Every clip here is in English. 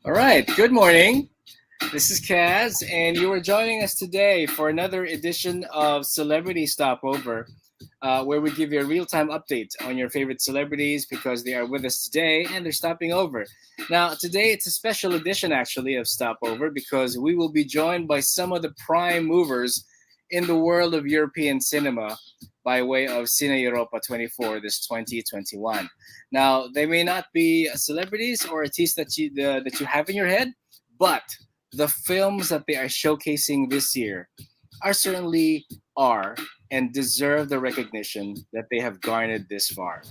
All right, good morning. This is Kaz, and you are joining us today for another edition of Celebrity Stopover, where we give you a real time update on your favorite celebrities because they are with us today and they're stopping over. Now, today it's a special edition actually of Stopover because we will be joined by some of the prime movers in the world of European cinema by way of Cine Europa 24 this 2021. Now, they may not be celebrities or artists that you have in your head, but the films that they are showcasing this year are certainly are and deserve the recognition that they have garnered this far.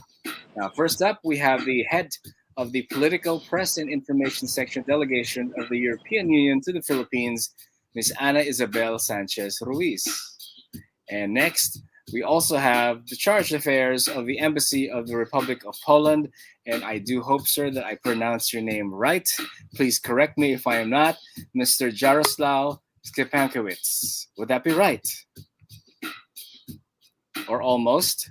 Now, first up, we have the head of the Political Press and Information Section delegation of the European Union to the Philippines, Ms. Ana Isabel Sanchez Ruiz. And next, we also have the charge affairs of the Embassy of the Republic of Poland. And I do hope, sir, that I pronounce your name right. Please correct me if I am not. Mr. Jaroslaw Stepankowicz. Would that be right? Or almost?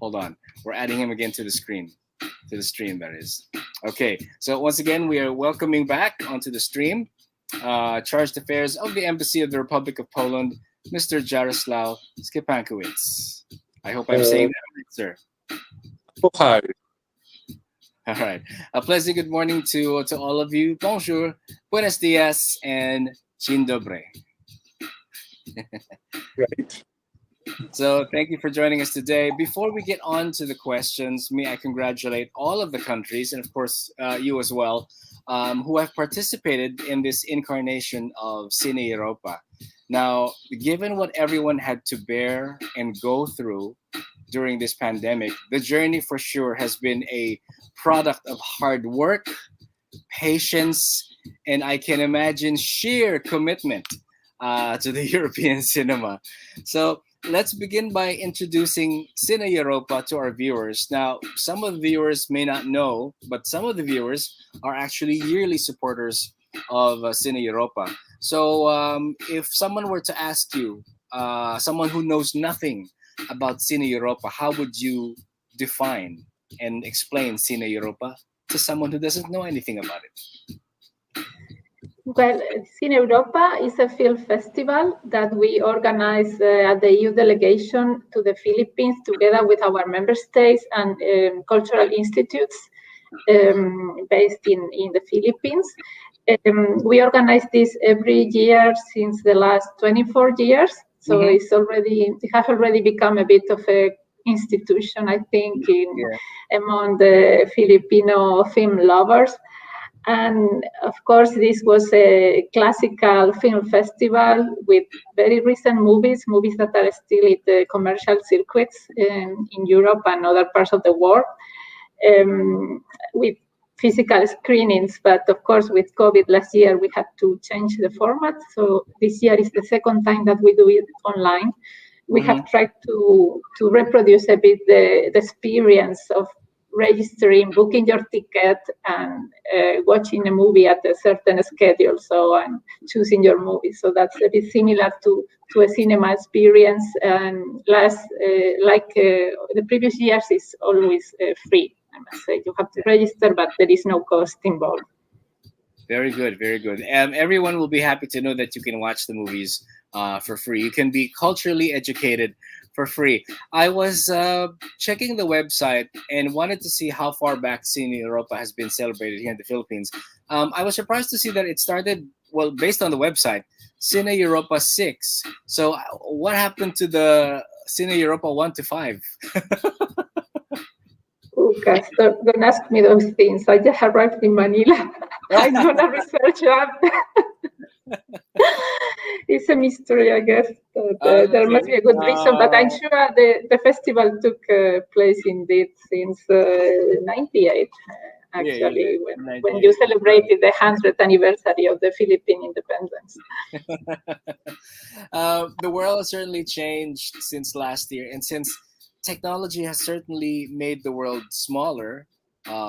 Hold on. We're adding him again to the screen. To the stream, that is. Okay. So once again, we are welcoming back onto the stream Charged Affairs of the Embassy of the Republic of Poland, Mr. Jaroslaw Stepankowicz. I hope I'm saying that right, sir. Oh, hi. All right. A pleasant good morning to all of you. Bonjour, buenos dias, and dzień dobry. Right. So thank you for joining us today. Before we get on to the questions, may I congratulate all of the countries, and of course you as well, who have participated in this incarnation of Cine Europa. Now, given what everyone had to bear and go through during this pandemic, the journey for sure has been a product of hard work, patience, and I can imagine sheer commitment to the European cinema. So let's begin by introducing Cine Europa to our viewers. Now, some of the viewers may not know, but some of the viewers are actually yearly supporters of Cine Europa. So if someone were to ask you, someone who knows nothing about Cine Europa, how would you define and explain Cine Europa to someone who doesn't know anything about it? Well, Cine Europa is a film festival that we organize at the EU delegation to the Philippines together with our member states and cultural institutes based in the Philippines. We organize this every year since the last 24 years. So it has already become a bit of a institution, I think, among the Filipino film lovers. And of course, this was a classical film festival with very recent movies that are still in the commercial circuits in Europe and other parts of the world, with physical screenings. But of course, with COVID last year, we had to change the format. So this year is the second time that we do it online. We have tried to reproduce a bit the experience of registering, booking your ticket, and watching a movie at a certain schedule. So and choosing your movie. So that's a bit similar to a cinema experience. And the previous years, is always free. I must say, you have to register, but there is no cost involved. Very good, very good. Everyone will be happy to know that you can watch the movies for free. You can be culturally educated for free. I was checking the website and wanted to see how far back Cine Europa has been celebrated here in the Philippines. I was surprised to see that it started, well, based on the website, Cine Europa 6. So what happened to the Cine Europa 1 to 5? Okay, so don't ask me those things. I just arrived in Manila. I'm gonna research that. It's a mystery, I guess. There must be a good reason, but I'm sure the festival took place indeed since '98. Actually, when you celebrated the 100th anniversary of the Philippine independence. The world has certainly changed since last year, and since technology has certainly made the world smaller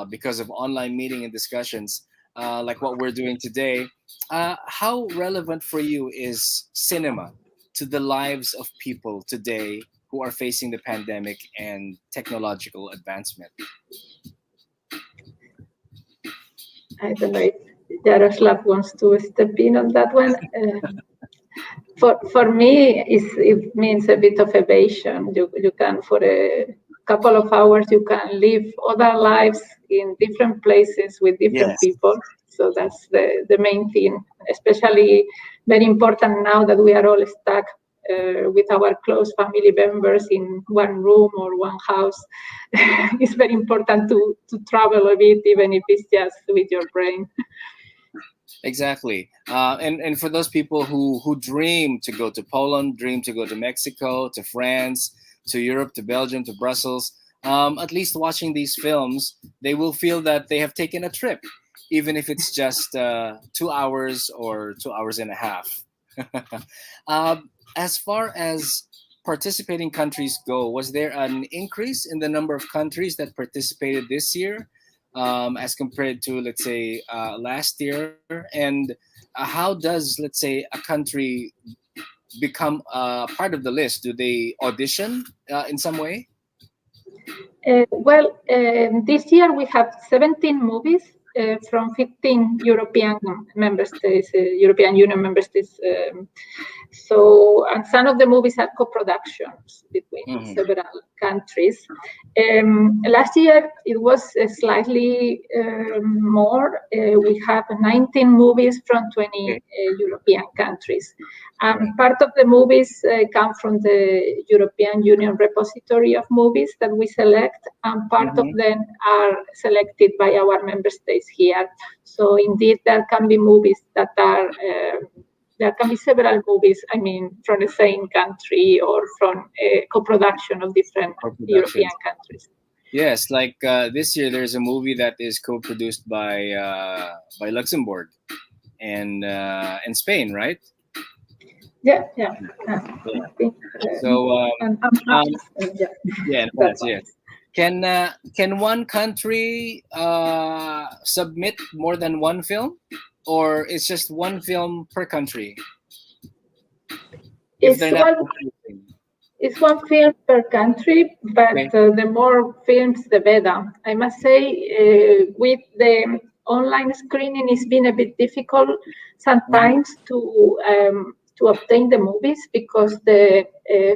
because of online meeting and discussions like what we're doing today. How relevant for you is cinema to the lives of people today who are facing the pandemic and technological advancement? I don't know if Jaroslav wants to step in on that one. For me, it means a bit of evasion. You can, for a couple of hours, you can live other lives in different places with different Yes. people. So that's the main thing, especially very important now that we are all stuck with our close family members in one room or one house. It's very important to travel a bit, even if it's just with your brain. Exactly. And for those people who dream to go to Poland, dream to go to Mexico, to France, to Europe, to Belgium, to Brussels, at least watching these films, they will feel that they have taken a trip, even if it's just 2 hours or 2 hours and a half. As far as participating countries go, was there an increase in the number of countries that participated this year as compared to, let's say, last year? And how does, let's say, a country become part of the list? Do they audition in some way? Well, this year we have 17 movies from 15 European member states, European Union member states. And some of the movies are co-productions between several countries. Last year it was slightly more. We have 19 movies from 20 European countries. Part of the movies come from the European Union repository of movies that we select, and part of them are selected by our member states here. So indeed, there can be movies that are there can be several movies, I mean, from the same country or from a co-production of different European countries. Yes, like this year, there's a movie that is co-produced by Luxembourg and Spain, right? Yeah. So and yeah, yes. Can one country submit more than one film, or it's just one film per country? It's one film per country, but the more films, the better. I must say, with the online screening, it's been a bit difficult sometimes to obtain the movies because the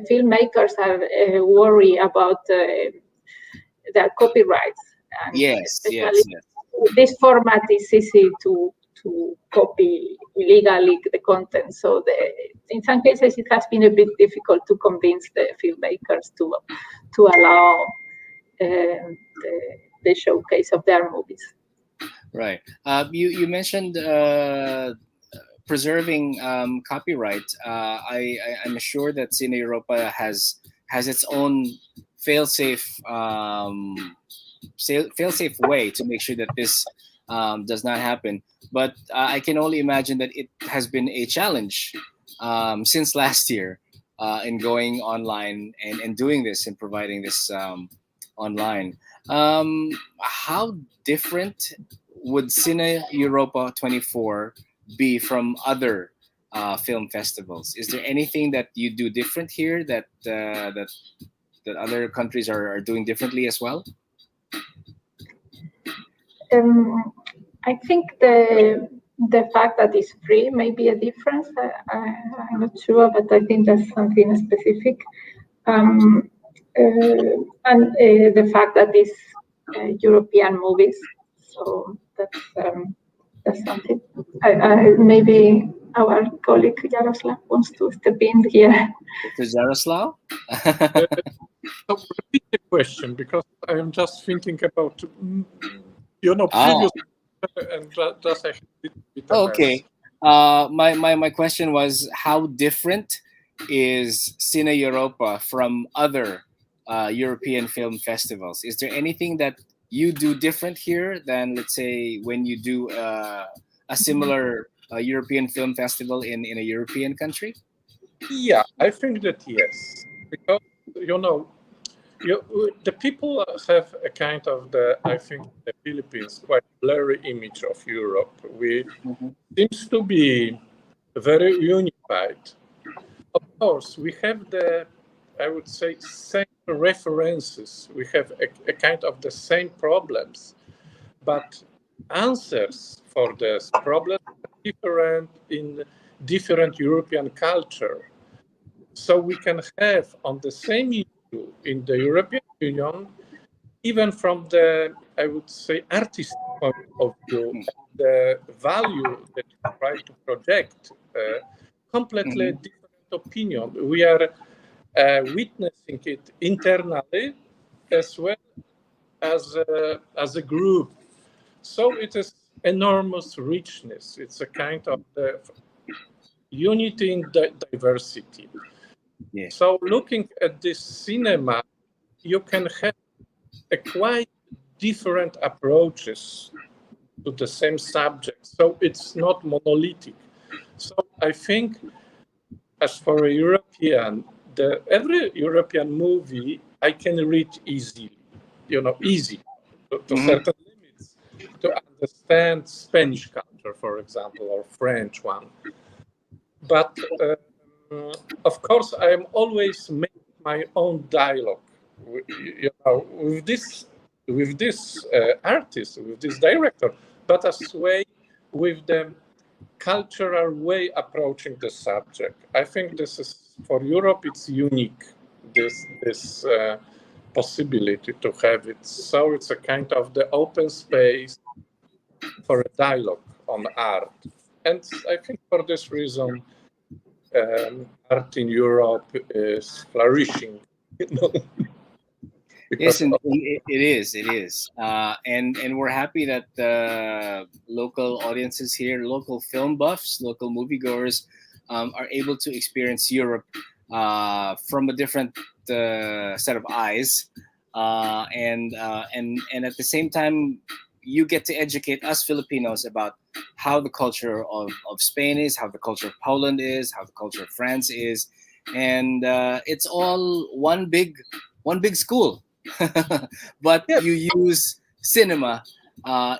filmmakers are worried about their copyrights. And especially this format is easy to copy illegally the content. So in some cases, it has been a bit difficult to convince the filmmakers to allow the showcase of their movies. Right. You mentioned preserving copyright. I'm sure that Cine Europa has its own fail-safe way to make sure that this does not happen. But I can only imagine that it has been a challenge since last year in going online and doing this and providing this online. How different would Cine Europa 24 be from other film festivals? Is there anything that you do different here that other countries are doing differently as well? I think the fact that it's free may be a difference. I'm not sure, but I think that's something specific. And the fact that it's European movies, so that's something. Maybe our colleague Jaroslav wants to step in here. Mr. Jaroslav? So repeat the question, because I'm just thinking about previous and just a bit okay. My question was, how different is Cine Europa from other European film festivals? Is there anything that you do different here than, let's say, when you do a similar European film festival in a European country? Yeah, I think that yes, because the people have a kind of I think the Philippines quite blurry image of Europe. We seems to be very unified. Of course, we have I would say, same references. We have a kind of the same problems, but answers for this problem are different in different European culture. So we can have on the same issue in the European Union, even from the, I would say, artistic point of view, the value that we try to project, completely different opinion. We are witnessing it internally as well as a group. So it is enormous richness. It's a kind of the unity in diversity. Yeah. So looking at this cinema, you can have a quite different approaches to the same subject. So it's not monolithic. So I think as for a European, every European movie I can read easily, easy to certain limits to understand Spanish culture, for example, or French one. But of course, I am always making my own dialogue, with this artist, with this director, but as way with the cultural way approaching the subject. I think this is for Europe. It's unique. This possibility to have it. So it's a kind of the open space for a dialogue on art, and I think for this reason, art in Europe is flourishing. Yes, Because and of, it is. It is, and we're happy that local audiences here, local film buffs, local moviegoers, are able to experience Europe from a different set of eyes, and at the same time, you get to educate us Filipinos about how the culture of Spain is, how the culture of Poland is, how the culture of France is, and it's all one big school. But yes, you use cinema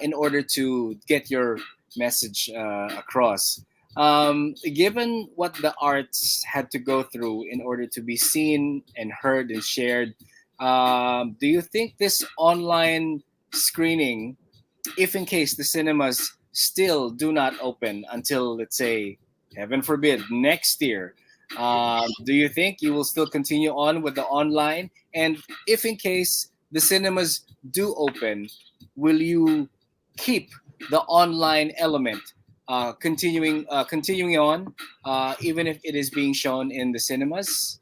in order to get your message across. Given what the arts had to go through in order to be seen and heard and shared, do you think this online screening, if in case the cinemas still do not open until, let's say, heaven forbid, next year, do you think you will still continue on with the online? And if in case the cinemas do open, will you keep the online element continuing on, even if it is being shown in the cinemas?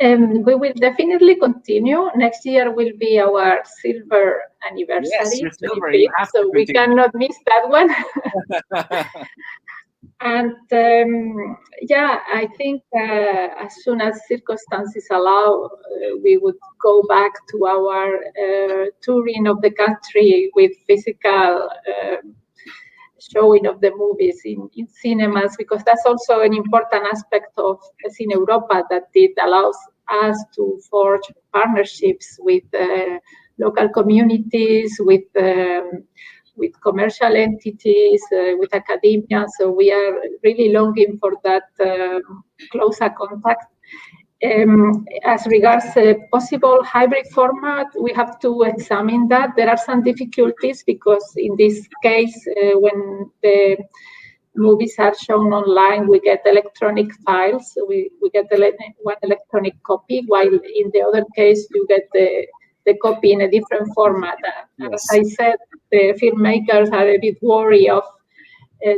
We will definitely continue. Next year will be our silver Yes, anniversary, you're silver. You 25th, have to so we continue. cannot miss that one. And yeah, I think as soon as circumstances allow, we would go back to our touring of the country with physical showing of the movies in cinemas, because that's also an important aspect of Cine Europa, that it allows us to forge partnerships with local communities, with commercial entities, with academia. So we are really longing for that closer contact. As regards a possible hybrid format, we have to examine that. There are some difficulties because in this case, when the movies are shown online, we get electronic files. We get one electronic copy, while in the other case, you get the copy in a different format. As Yes. I said, the filmmakers are a bit worried of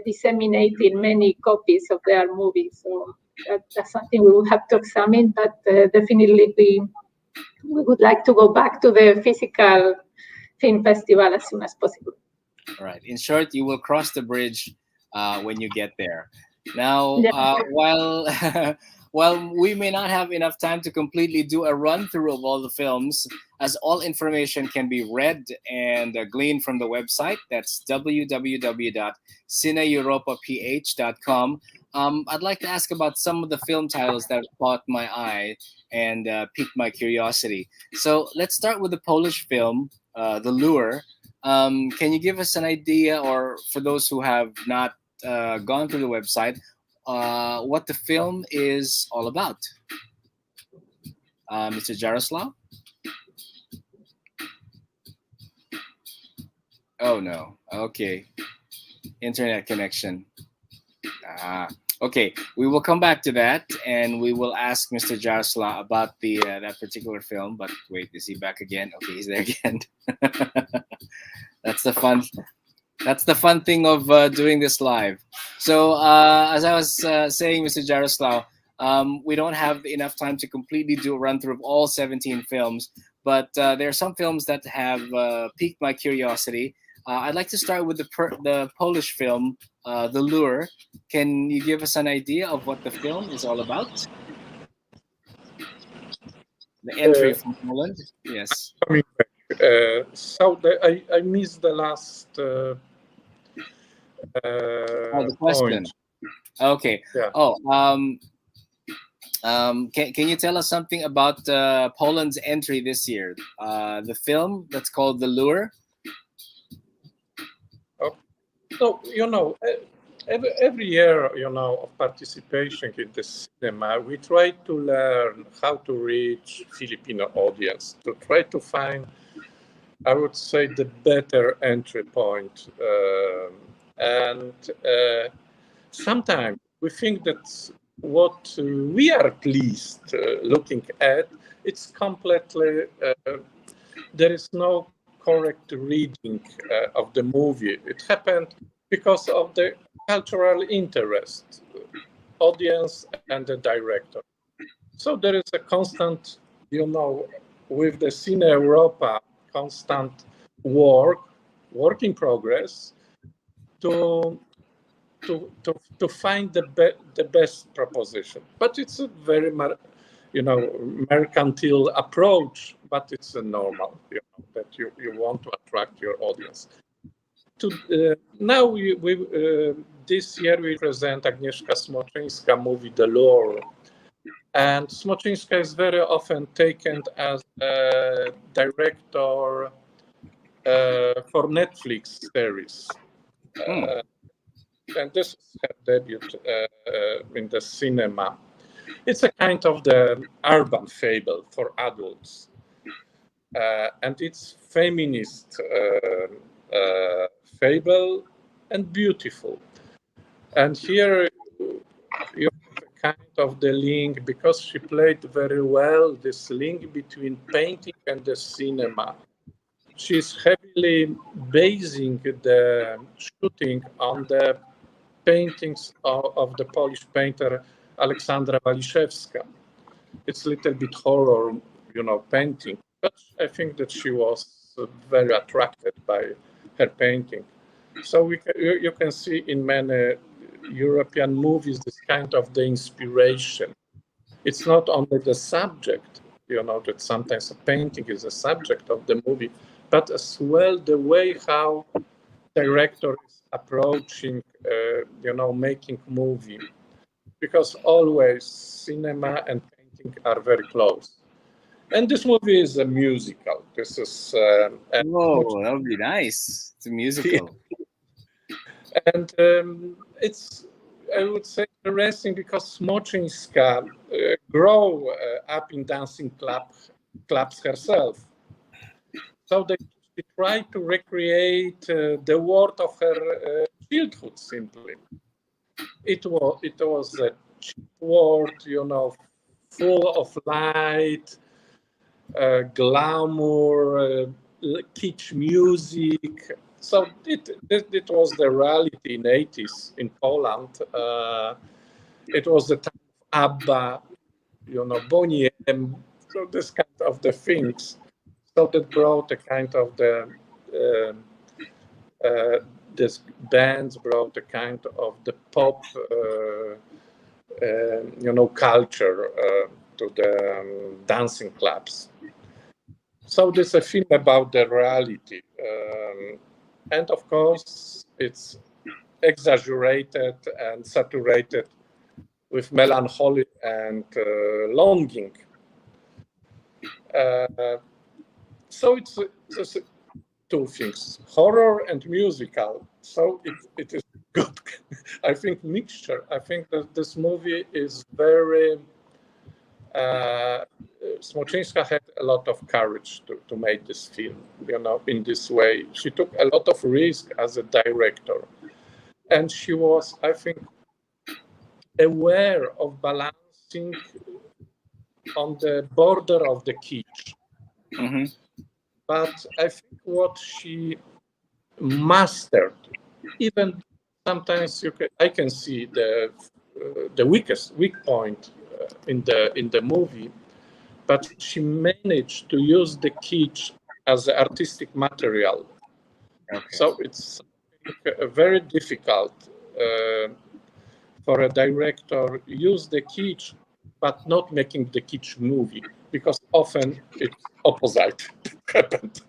disseminating many copies of their movies. So that's something we will have to examine, but definitely we would like to go back to the physical film festival as soon as possible. All right. In short, you will cross the bridge when you get there. Now, Yeah. while while we may not have enough time to completely do a run through of all the films, as all information can be read and gleaned from the website, that's www.cineeuropaph.com. I'd like to ask about some of the film titles that caught my eye and piqued my curiosity. So let's start with the Polish film, The Lure. Can you give us an idea, or for those who have not gone through the website, what the film is all about? Mr. Jaroslav? Oh no. Okay. Internet connection. Okay. We will come back to that, and we will ask Mr. Jaroslav about the that particular film. But wait, is he back again? Okay, he's there again. That's the fun. That's the fun thing of doing this live. So, as I was saying, Mr. Jaroslav, we don't have enough time to completely do a run through of all 17 films, but there are some films that have piqued my curiosity. I'd like to start with the Polish film, The Lure. Can you give us an idea of what the film is all about? The entry from Poland? Yes. Coming back. So I missed the last Oh, the question. point. Okay. Yeah. Oh, can you tell us something about Poland's entry this year? The film that's called The Lure. So, every year, of participation in the cinema, we try to learn how to reach Filipino audience, to try to find, I would say, the better entry point. And sometimes we think that what we are pleased looking at, it's completely, there is no correct reading of the movie. It happened because of the cultural interest, audience and the director. So there is a constant, with the Cine Europa, constant work in progress to find the best proposition. But it's a very mercantile approach, but it's a normal, that you want to attract your audience. Now we this year we present Agnieszka Smoczyńska movie The Lure, and Smoczyńska is very often taken as a director for Netflix series. And this is her debut in the cinema. It's a kind of the urban fable for adults, and it's feminist fable and beautiful. And here you have a kind of the link, because she played very well this link between painting and the cinema. She's heavily basing the shooting on the paintings of the Polish painter Aleksandra Waliszewska. It's a little bit horror, painting, but I think that she was very attracted by her painting. So you can see in many European movies this kind of the inspiration. It's not only the subject, that sometimes a painting is a subject of the movie, but as well the way how director is approaching, making movie, because always cinema and painting are very close. And this movie is a musical. This is Whoa, that would be nice. It's a musical. and it's, I would say, interesting because Smoczyńska grew up in dancing clubs herself. So she tried to recreate the world of her childhood. Simply, it was a cheap world, full of light, glamour, kitsch music. So it was the reality in '80s in Poland. It was the time of ABBA, Bonnie M. So this kind of the things. So that brought a kind of the this bands brought a kind of the pop, culture to the dancing clubs. So this is a film about the reality, and of course it's exaggerated and saturated with melancholy and longing. So it's two things: horror and musical. So it is good. I think mixture. I think that this movie is very Smoczynska had a lot of courage to make this film, in this way. She took a lot of risk as a director. And she was, I think, aware of balancing on the border of the kitsch. Mm-hmm. But I think what she mastered, even sometimes I can see the weak point in the movie, but she managed to use the kitsch as artistic material. Okay. So it's very difficult for a director use the kitsch, but not making the kitsch movie, because often it's opposite happened.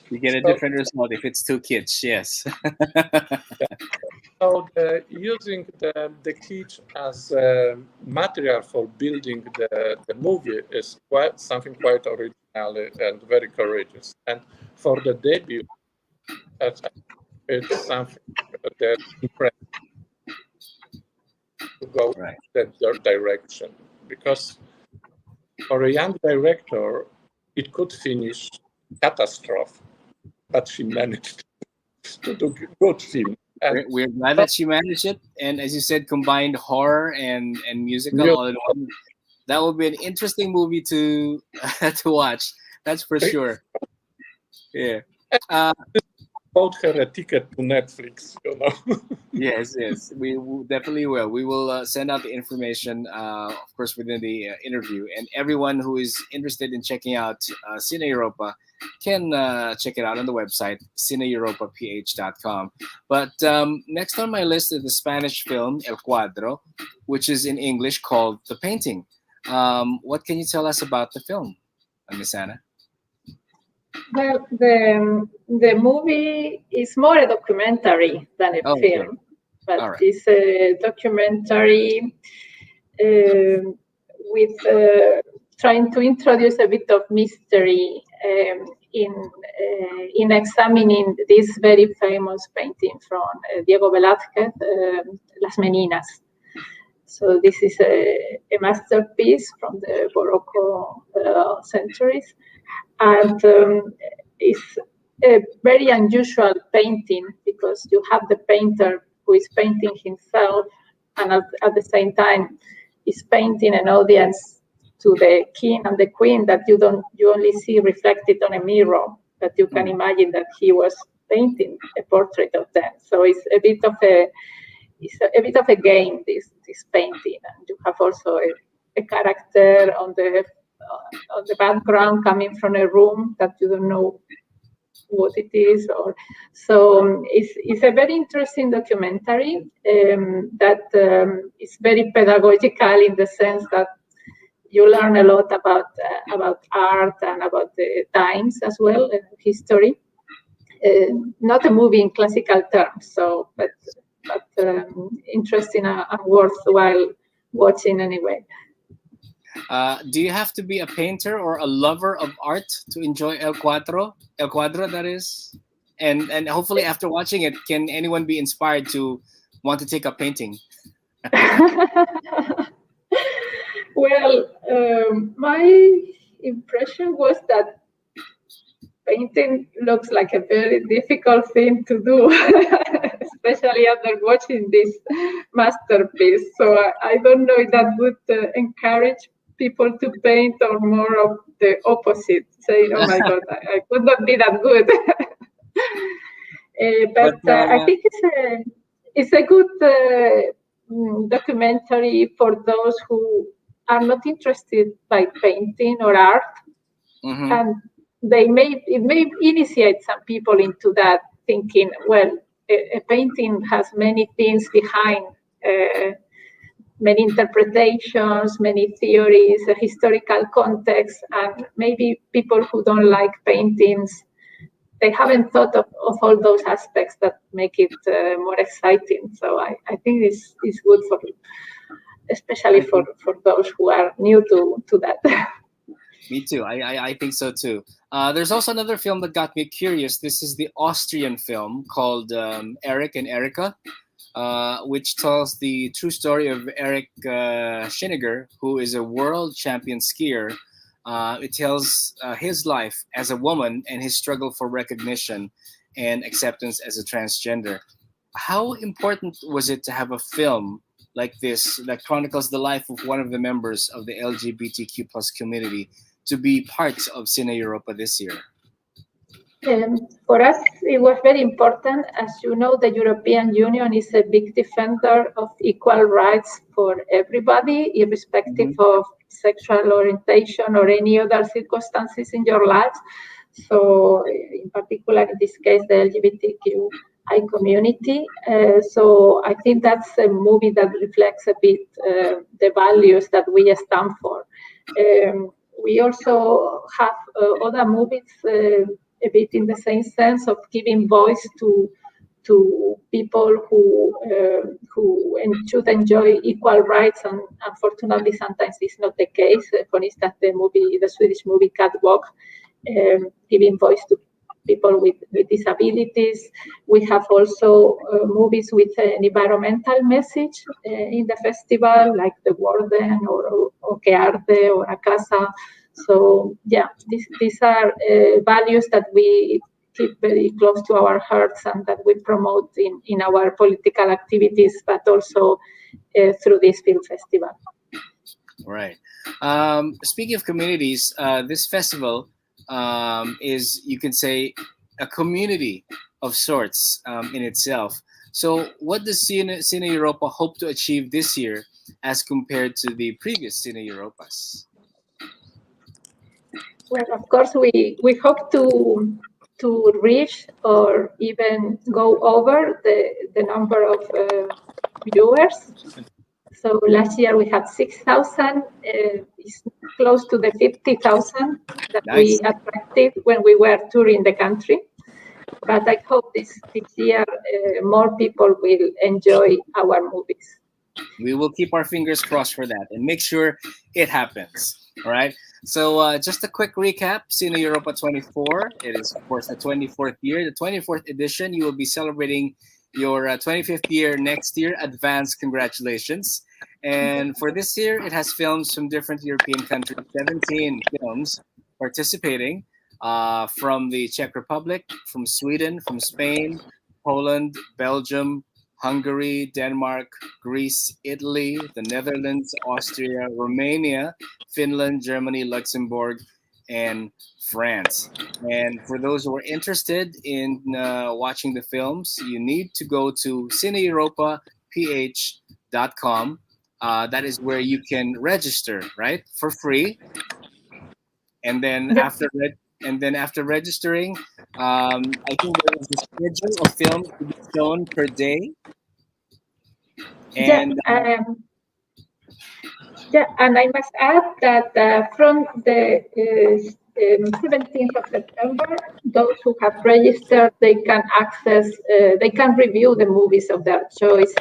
You get a different result if it's too kitsch. Yes. So using the kitsch as material for building the movie is something quite original and very courageous. And for the debut, it's something that impressive to go Right. that direction, because for a young director, it could finish catastrophe, but she managed to do good film. And We're glad that she managed it, and as you said, combined horror and musical all in one. That will be an interesting movie to to watch. That's for sure. Yeah. bought her a ticket to Netflix, Yes, we definitely will. We will send out the information, of course, within the interview, and everyone who is interested in checking out Cine Europa can check it out on the website cineeuropaph.com. But next on my list is the Spanish film El Cuadro, which is in English called The Painting. What can you tell us about the film, Miss Anna? Well, the movie is more a documentary than a film, but right. it's a documentary with trying to introduce a bit of mystery in examining this very famous painting from Diego Velázquez, Las Meninas. So this is a masterpiece from the Baroque centuries. And it's a very unusual painting because you have the painter who is painting himself, and at the same time is painting an audience to the king and the queen that you only see reflected on a mirror, but you can imagine that he was painting a portrait of them. So it's a bit of a game, this painting, and you have also a character on the background coming from a room that you don't know what it is. So it's a very interesting documentary that is very pedagogical in the sense that you learn a lot about art and about the times as well, history. Not a movie in classical terms, but interesting and worthwhile watching anyway. Do you have to be a painter or a lover of art to enjoy El Cuadro? El Cuadro, that is, and hopefully after watching it, can anyone be inspired to want to take up painting? Well, my impression was that painting looks like a very difficult thing to do, especially after watching this masterpiece. So I don't know if that would encourage people to paint, or more of the opposite, saying, "Oh my God, I could not be that good." But I think it's a good documentary for those who are not interested by painting or art, and it may initiate some people into that, thinking, well, a painting has many things behind, many interpretations, many theories, a historical context, and maybe people who don't like paintings, they haven't thought of all those aspects that make it more exciting. So I think it's good for, especially for those who are new to that. Me too. I think so too. There's also another film that got me curious. This is the Austrian film called Eric and Erica. which tells the true story of Eric Schiniger, who is a world champion skier. It tells his life as a woman and his struggle for recognition and acceptance as a transgender. How important was it to have a film like this that chronicles the life of one of the members of the LGBTQ plus community to be part of Cine Europa this year? For us, it was very important. As you know, the European Union is a big defender of equal rights for everybody, irrespective of sexual orientation or any other circumstances in your lives. So, in particular, in this case, the LGBTQI community. So, I think that's a movie that reflects a bit the values that we stand for. We also have other movies a bit in the same sense of giving voice to people who should enjoy equal rights, and unfortunately sometimes it's not the case. For instance, the Swedish movie Catwalk, giving voice to people with disabilities. We have also movies with an environmental message in the festival, like The Warden or Que Arde or A Casa. So yeah, these are values that we keep very close to our hearts and that we promote in our political activities, but also through this film festival. Right. Speaking of communities, this festival is, you can say, a community of sorts in itself. So what does Cine Europa hope to achieve this year as compared to the previous Cine Europas? Well, of course, we hope to reach or even go over the number of viewers. So last year we had 6,000. It's close to the 50,000 that we attracted when we were touring the country. But I hope this year more people will enjoy our movies. We will keep our fingers crossed for that and make sure it happens. All right. So just a quick recap: Cine Europa 24. It is, of course, the 24th year, the 24th edition. You will be celebrating your 25th year next year. Advance congratulations. And for this year, it has films from different European countries, 17 films participating from the Czech Republic, from Sweden, from Spain, Poland, Belgium, Hungary, Denmark, Greece, Italy, the Netherlands, Austria, Romania, Finland, Germany, Luxembourg, and France. And for those who are interested in watching the films, you need to go to cineeuropaph.com. That is where you can register, right, for free. And then after registering, I think there is a schedule of films to be shown per day. And and I must add that from the 17th of September, those who have registered, they can access, they can review the movies of their choice,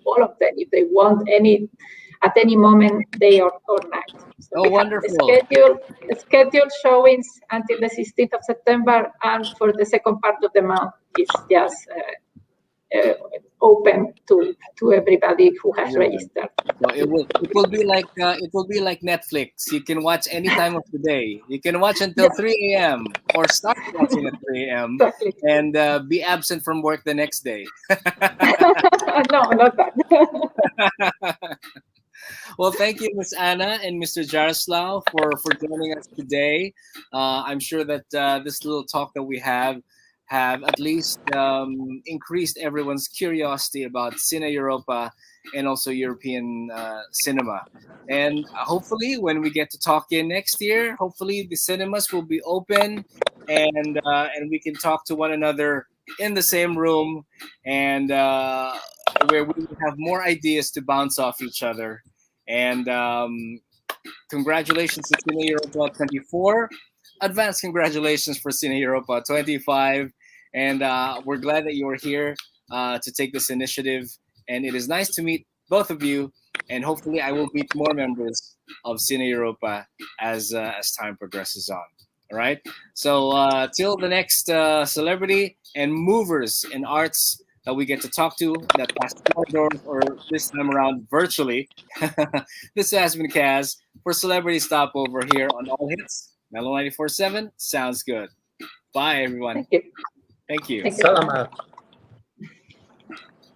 all of them, if they want, at any moment, day or night. So wonderful. Schedule showings until the 16th of September, and for the second part of the month, it's just open to everybody who has registered. So it will be like Netflix. You can watch any time of the day. You can watch until 3 a.m. or start watching at 3 a.m. Exactly. and be absent from work the next day. No, not that. Well, thank you, Ms. Anna and Mr. Jaroslav, for joining us today. I'm sure that this little talk that we have at least increased everyone's curiosity about Cine Europa and also European cinema. And hopefully when we get to talk again next year, hopefully the cinemas will be open and we can talk to one another in the same room, and where we will have more ideas to bounce off each other. And congratulations to Cine Europa 24. Advanced congratulations for Cine Europa 25. And we're glad that you are here to take this initiative. And it is nice to meet both of you. And hopefully I will meet more members of Cine Europa as time progresses on. All right. So till the next celebrity and movers in arts that we get to talk to that passed through our doors, or this time around virtually. This has been Kaz for Celebrity Stopover here on All Hits. Mellow 94.7 sounds good. Bye, everyone. Thank you. Thank you. Thank you so much. Salamat.